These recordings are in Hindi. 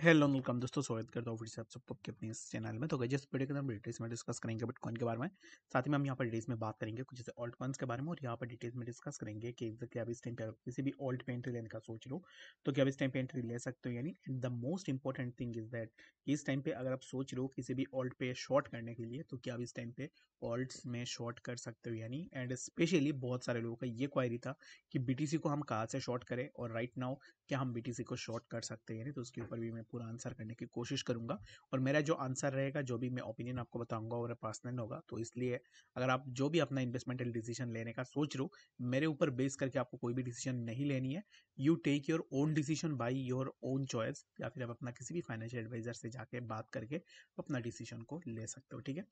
हेलो वेलकम दोस्तों, स्वागत करता हूँ फिर से आप सबको आपके अपने इस चैनल में। तो गाइस जिस वीडियो के अंदर डिटेल्स में डिस्कस करेंगे बिटकॉइन के बारे में, साथ ही में हम यहाँ पर डिटेल्स में बात करेंगे कुछ जैसे ऑल्ट कॉइन्स के बारे में, और यहाँ पर डिटेल्स में डिस्कस करेंगे कि क्या इस टाइम पे अगर किसी भी ऑल्ट पे एंट्री लेने का सोच लो तो क्या इस टाइम पे एंट्री ले सकते हो यानी। And the most important thing is that इस टाइम पे अगर आप सोच रहे हो किसी भी ऑल्ट पे शॉर्ट करने के लिए तो क्या इस टाइम पे ऑल्ट्स में शॉर्ट कर सकते हो यानी। एंड स्पेशली बहुत सारे लोगों का ये क्वायरी था कि बीटीसी को हम कहाँ से शॉर्ट करें, और राइट नाउ क्या हम बीटीसी को शॉर्ट कर सकते हैं यानी। तो उसके ऊपर भी मैं पूरा आंसर करने की कोशिश करूंगा, और मेरा जो आंसर रहेगा, जो भी मैं ओपिनियन आपको बताऊंगा और पर्सनल होगा। तो इसलिए अगर आप जो भी अपना इन्वेस्टमेंटल डिसीजन लेने का सोच रहे हो, मेरे ऊपर बेस करके आपको कोई भी डिसीजन नहीं लेनी है। You take your own decision by your own choice, या फिर आप अपना किसी भी फाइनेंशियल एडवाइजर से जाके बात करके अपना डिसीजन को ले सकते हो, ठीक है।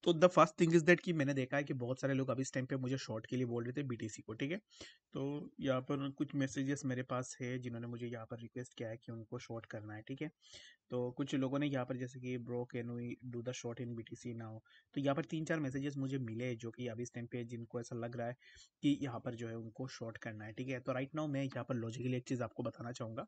तो the first thing is that कि मैंने देखा है कि बहुत सारे लोग अभी इस टाइम पे मुझे शॉर्ट के लिए बोल रहे थे बीटीसी को, ठीक है। तो यहाँ पर कुछ मैसेजेस मेरे पास है जिन्होंने मुझे यहाँ पर रिक्वेस्ट किया है कि उनको शॉर्ट करना है, ठीक है। तो कुछ लोगों ने यहाँ पर जैसे कि bro can we do the short in BTC now. तो यहाँ पर 3-4 मैसेजेस मुझे मिले जो कि अभी इस टाइम पे जिनको ऐसा लग रहा है कि यहाँ पर जो है उनको शॉर्ट करना है, ठीक है। तो राइट नाउ मैं यहाँ पर लॉजिकली एक चीज़ आपको बताना चाहूँगा।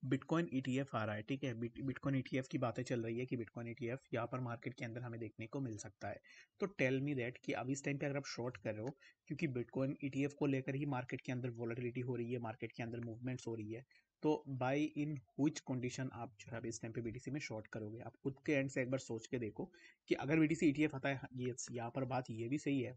बिटकॉइन ईटीएफ आ रहा है, ठीक है। बिटकॉइन ईटीएफ की बातें चल रही है कि बिटकॉइन ईटीएफ यहाँ पर मार्केट के अंदर हमें देखने को मिल सकता है। तो टेल मी दैट कि अभी इस टाइम पे अगर आप शॉर्ट कर रहे हो, क्योंकि बिटकॉइन ईटीएफ को लेकर ही मार्केट के अंदर वॉलेटिलिटी हो रही है, मार्केट के अंदर मूवमेंट्स हो रही है। तो बाय इन व्हिच कंडीशन आप जो है अभी इस टाइम पे बीटीसी में शॉर्ट करोगे। आप खुद के एंड से एक बार सोच के देखो कि अगर बीटीसी ईटीएफ आता है, ये यहाँ पर बात ये भी सही है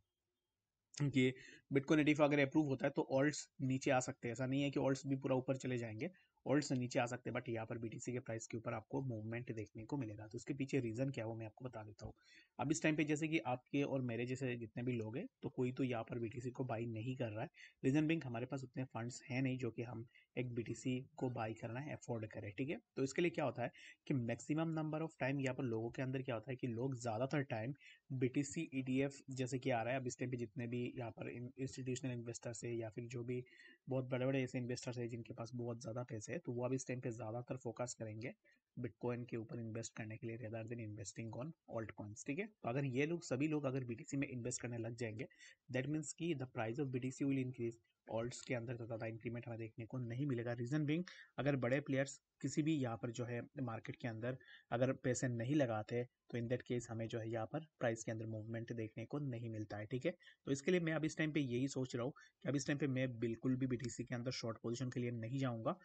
कि बिटकॉइन ईटीएफ अगर अप्रूव होता है तो ऑल्ट्स नीचे आ सकते हैं। ऐसा नहीं है कि ऑल्ट्स भी पूरा ऊपर चले जाएंगे, ऑल्ट्स नीचे आ सकते हैं, बट यहाँ पर बीटीसी के प्राइस के ऊपर आपको मूवमेंट देखने को मिलेगा। तो उसके पीछे रीजन क्या है वो मैं आपको बता देता हूँ। अब इस टाइम पे जैसे कि आपके और मेरे जैसे जितने भी लोग हैं, तो कोई तो यहाँ पर बीटीसी को बाई नहीं कर रहा है। रीजन बिंग हमारे पास उतने फंड्स हैं नहीं जो कि हम एक बीटीसी को बाई करना है अफोर्ड करें, ठीक है। तो इसके लिए क्या होता है कि मैक्सिमम नंबर ऑफ टाइम यहाँ पर लोगों के अंदर क्या होता है कि लोग ज़्यादातर टाइम बीटीसी ईटीएफ जैसे कि आ रहा है अब इस टाइम पे, जितने भी यहाँ पर इंस्टीट्यूशनल इन्वेस्टर्स है या फिर जो भी बहुत बड़े बड़े ऐसे इन्वेस्टर्स है जिनके पास बहुत ज़्यादा पैसे है, तो वो अब इस टाइम पे ज़्यादातर फोकस करेंगे बिटकॉइन के ऊपर इन्वेस्ट करने के लिए rather than investing on alt coins, ठीक है। तो अगर ये लोग सभी लोग अगर बीटीसी में इन्वेस्ट करने लग जाएंगे, दैट मीन्स कि the price of BTC will increase. Ult's के अंदर तो ज़्यादा इंक्रीमेंट हमें देखने को नहीं मिलेगा। रीजन बिंग, अगर बड़े प्लेयर्स किसी भी यहाँ पर जो है मार्केट के अंदर अगर पैसे नहीं लगाते, तो इन दैट केस हमें जो है यहाँ पर प्राइस के अंदर मूवमेंट देखने को नहीं मिलता है, ठीक है। तो इसके लिए मैं अब इस टाइम पे यही सोच रहा हूँ कि अब इस टाइम पे मैं बिल्कुल भी बीटीसी के अंदर शॉर्ट पोजीशन के लिए नहीं जाऊंगा।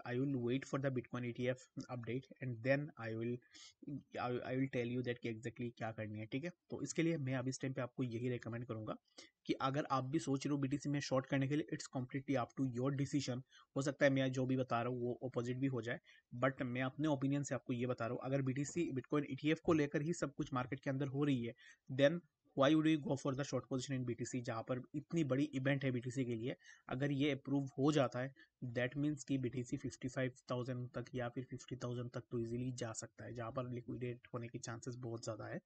I will wait for the bitcoin ETF update and then I will tell you that कि एग्जैक्टली क्या करनी है, ठीक है। तो इसके लिए मैं अब इस टाइम पे आपको यही रिकमेंड करूंगा कि अगर आप भी सोच रहे हो बीटीसी में शॉर्ट करने के लिए, it's completely up to your decision. हो सकता है मैं जो भी बता रहा हूँ वो अपोजिट भी हो जाए, बट मैं अपने ओपिनियन से आपको ये बता रहा हूँ। अगर बीटीसी बिटकॉइन ईटीएफ को लेकर ही सब कुछ मार्केट के अंदर हो रही है, then why would you go for the short position in BTC, जहाँ पर इतनी बड़ी इवेंट है बीटीसी के लिए। अगर ये अप्रूव हो जाता है, दैट मीन्स कि बीटीसी 55,000 तक या फिर 50,000 तक तो इजीली जा सकता है, जहाँ पर लिक्विडेट होने की चांसेस बहुत ज़्यादा है।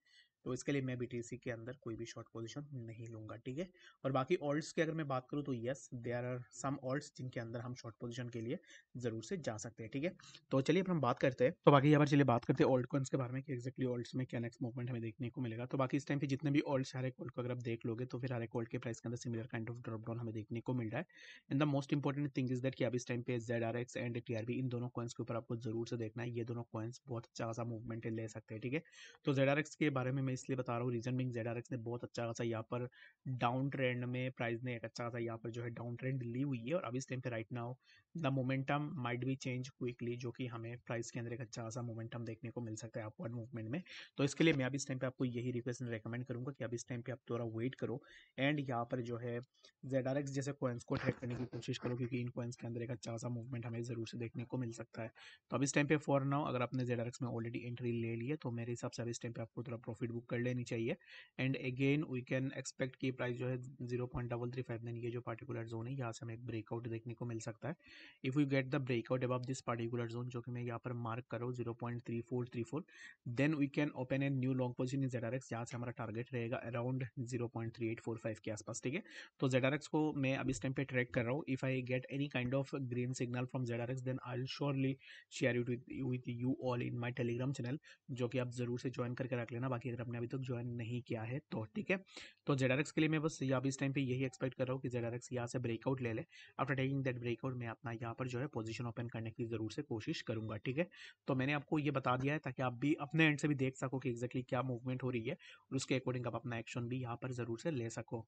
तो इसके लिए मैं बीटीसी के अंदर कोई भी शॉर्ट पोजीशन नहीं लूंगा, ठीक है। और बाकी ऑल्ट्स की अगर मैं बात करूँ तो yes, there are some alts जिनके अंदर हम शॉर्ट पोजीशन के लिए जरूर से जा सकते हैं, ठीक है। तो चलिए अब हम बात करते हैं, तो बाकी यहाँ पर चलिए बात करते हैं ऑल्ट कॉइन्स के बारे में कि एक्जैक्टली ऑल्ट्स में क्या नेक्स्ट मूवमेंट हमें देखने को मिलेगा। तो बाकी इस टाइम पे जितने भी ऑल्ट्स, हर एक ऑल्ट को अगर आप देख लोगे तो फिर हर एक ऑल्ट के प्राइस के अंदर similar kind of drop down हमें देखने को मिल रहा है। And the most important thing is that कि अभी इस टाइम पे ZRX एंड TRB, इन दोनों कॉइन्स के ऊपर आपको जरूर से देखना है। ये दोनों कॉइन्स बहुत अच्छा खासा मूवमेंट ले सकते हैं, ठीक है। तो ZRX के बारे में मैं इसलिए बता रहा हूँ, रीजन बिंग ZRX ने बहुत अच्छा खासा यहाँ पर डाउन ट्रेंड में प्राइस ने एक अच्छा खासा यहाँ पर जो है डाउन ट्रेंड ली हुई है, और अभी इस टाइम पे right now the momentum might be change quickly, जो कि हमें प्राइस के अंदर एक अच्छा खासा मोमेंटम देखने को मिल सकता है अपवर्ड मूवमेंट में। तो इसके लिए मैं अभी इस टाइम पे आपको यही रिक्वेस्ट रेकमेंड करूंगा कि अभी इस टाइम पे आप थोड़ा वेट करो, एंड यहाँ पर जो है ZRX जैसे कॉइन्स को ट्रैक करने की कोशिश करो, क्योंकि इन कॉइन्स के अंदर एक अच्छा खासा मूवमेंट हमें जरूर से देखने को मिल सकता है। तो अब इस टाइम पे फॉर नाउ अगर आपने ZRX में ऑलरेडी एंट्री ले ली है, तो मेरे हिसाब से अभी इस टाइम पे आपको थोड़ा प्रॉफिट बुक कर लेनी चाहिए। And again we can expect की प्राइस जो है 0.359, ये जो पार्टिकुलर जोन है, यहाँ से हमें एक ब्रेकआउट देखने को मिल सकता है। If you get the breakout above this particular zone, जो कि मैं यहाँ पर मार्क कर रहा हूँ 0.3434, then we can open a new long position in ZRX, जहाँ से हमारा टारगेट रहेगा अराउंड 0.3845 के आसपास, ठीक है। तो ZRX को मैं अब इस टाइम पे ट्रैक कर रहा हूँ। If I get any kind of green signal from ZRX, then I will surely share it with you all in my Telegram channel, जो कि आप जरूर से ज्वाइन करके रख लेना, बाकी अगर आपने अभी तक ज्वाइन नहीं किया है तो, ठीक है। तो ZRX के लिए मैं बस यहाँ इस टाइम पे यही एक्सपेक्ट कर रहा हूँ कि ZRX यहाँ से ब्रेकआउट ले ले। आफ्टर टेकिंग दैट ब्रेकआउट मैं अपना अपना यहाँ पर जो है पोजीशन ओपन करने की ज़रूर से कोशिश करूँगा, ठीक है। तो मैंने आपको ये बता दिया है ताकि आप भी अपने एंड से भी देख सको कि एग्जैक्टली क्या मूवमेंट हो रही है और उसके अकॉर्डिंग आप अपना एक्शन भी यहाँ पर ज़रूर से ले सको।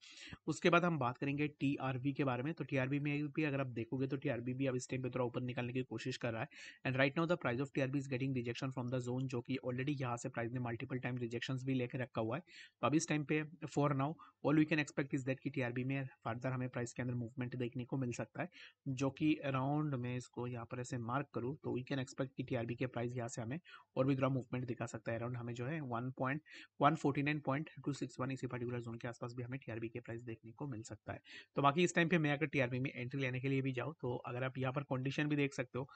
उसके बाद हम बात करेंगे टीआरबी के बारे में। तो टीआरबी में भी अगर आप देखोगे तो टीआरबी भी अब इस टाइम पे थोड़ा ऊपर निकालने की कोशिश कर रहा है and right now the price of TRB is getting rejection from the zone, जो कि ऑलरेडी यहाँ से प्राइस ने मल्टीपल टाइम रिजेक्शंस भी लेकर रखा हुआ है। तो अब इस टाइम पे for now all we can expect is that कि टीआरबी में फर्दर हमें प्राइस के अंदर मूवमेंट देखने को मिल सकता है, जो कि अराउंड मैं इसको यहाँ पर ऐसे मार्क करूँ तो वी कैन एक्सपेक्ट कि टीआरबी के प्राइस यहाँ से हमें और भी थोड़ा मूवमेंट दिखा सकता है। अराउंड हमें जो है 149.261 इसी पर्टिकुलर जोन के आसपास भी हमें टीआरबी के प्राइस देखने को मिल सकता है। तो बाकी इस टाइम पे मैं अगर टीआरबी में एंट्री लेने के लिए भी जाऊँ तो अगर आप यहाँ पर कंडीशन भी देख सकते हो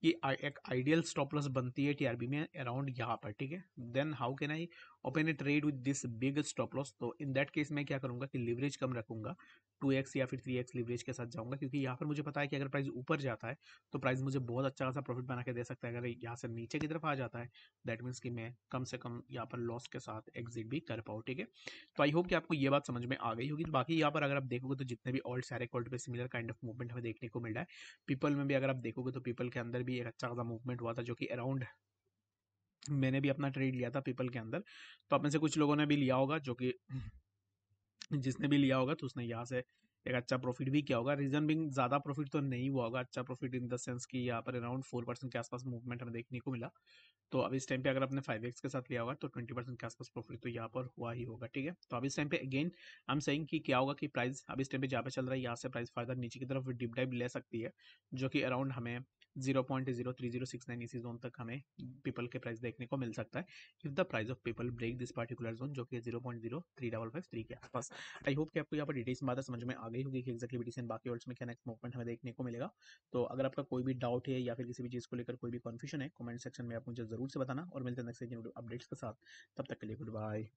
कि एक आइडियल स्टॉप लॉस बनती है टीआरबी में अराउंड यहाँ पर, ठीक है। Then how can I open a trade with this big stop loss? तो इन दैट केस मैं क्या करूंगा कि लिवरेज कम रखूंगा, 2x या फिर 3x लिवरेज के साथ जाऊंगा, क्योंकि यहाँ पर मुझे पता है कि अगर प्राइस ऊपर जाता है तो प्राइस मुझे बहुत अच्छा खासा प्रॉफिट बना के दे सकता है। अगर यहाँ से नीचे की तरफ आ जाता है दैट मीन्स कि मैं कम से कम यहाँ पर लॉस के साथ एग्जिट भी कर पाऊँ, ठीक है। तो आई होप कि आपको ये बात समझ में आ गई होगी। बाकी यहाँ पर अगर आप देखोगे तो जितने भी ऑल्ट सारे ऑल्ट पे सिमिलर काइंड ऑफ मूवमेंट हमें देखने को मिल रहा है। पीपल में भी अगर आप देखोगे तो पीपल के अंदर भी एक अच्छा खासा मूवमेंट हुआ था, जो कि अराउंड मैंने भी अपना ट्रेड लिया था पीपल के अंदर। तो आप में से कुछ लोगों ने भी लिया होगा, जो कि जिसने भी लिया होगा तो उसने यहाँ से एक अच्छा प्रॉफिट भी किया होगा। रीजन बिंग ज़्यादा प्रॉफिट तो नहीं हुआ होगा, अच्छा प्रॉफिट इन द सेंस कि यहाँ पर अराउंड 4% के आसपास मूवमेंट हमें देखने को मिला। तो अब इस टाइम पे अगर आपने 5x के साथ लिया होगा तो 20% के आसपास प्रॉफिट तो यहाँ पर हुआ ही होगा, ठीक है। तो अब इस टाइम पे अगेन हम सेइंग कि क्या होगा कि प्राइस अब इस टाइम पे जहाँ पे चल रहा है यहाँ से प्राइस फर्दर नीचे की तरफ डिप डाइव ले सकती है, जो कि अराउंड हमें 0.03069 इसी जोन तक हमें पीपल के प्राइस देखने को मिल सकता है if the price of people break this particular zone, जो कि 0.03553 के आसपास। आई होप कि आपको यहाँ पर डिटेल्स में बात समझ में आ गई होगी कि एक्जैक्टली बीटीसी बाकी वर्ड्स में क्या नेक्स्ट मूवमेंट हमें देखने को मिलेगा। तो अगर आपका कोई भी डाउट है या फिर किसी भी चीज़ को लेकर कोई भी कन्फ्यूजन है कमेंट सेक्शन में आप मुझे जरूर से बताना और मिलते हैं नेक्स्ट अपडेट्स के साथ। तब तक के लिए गुड बाय।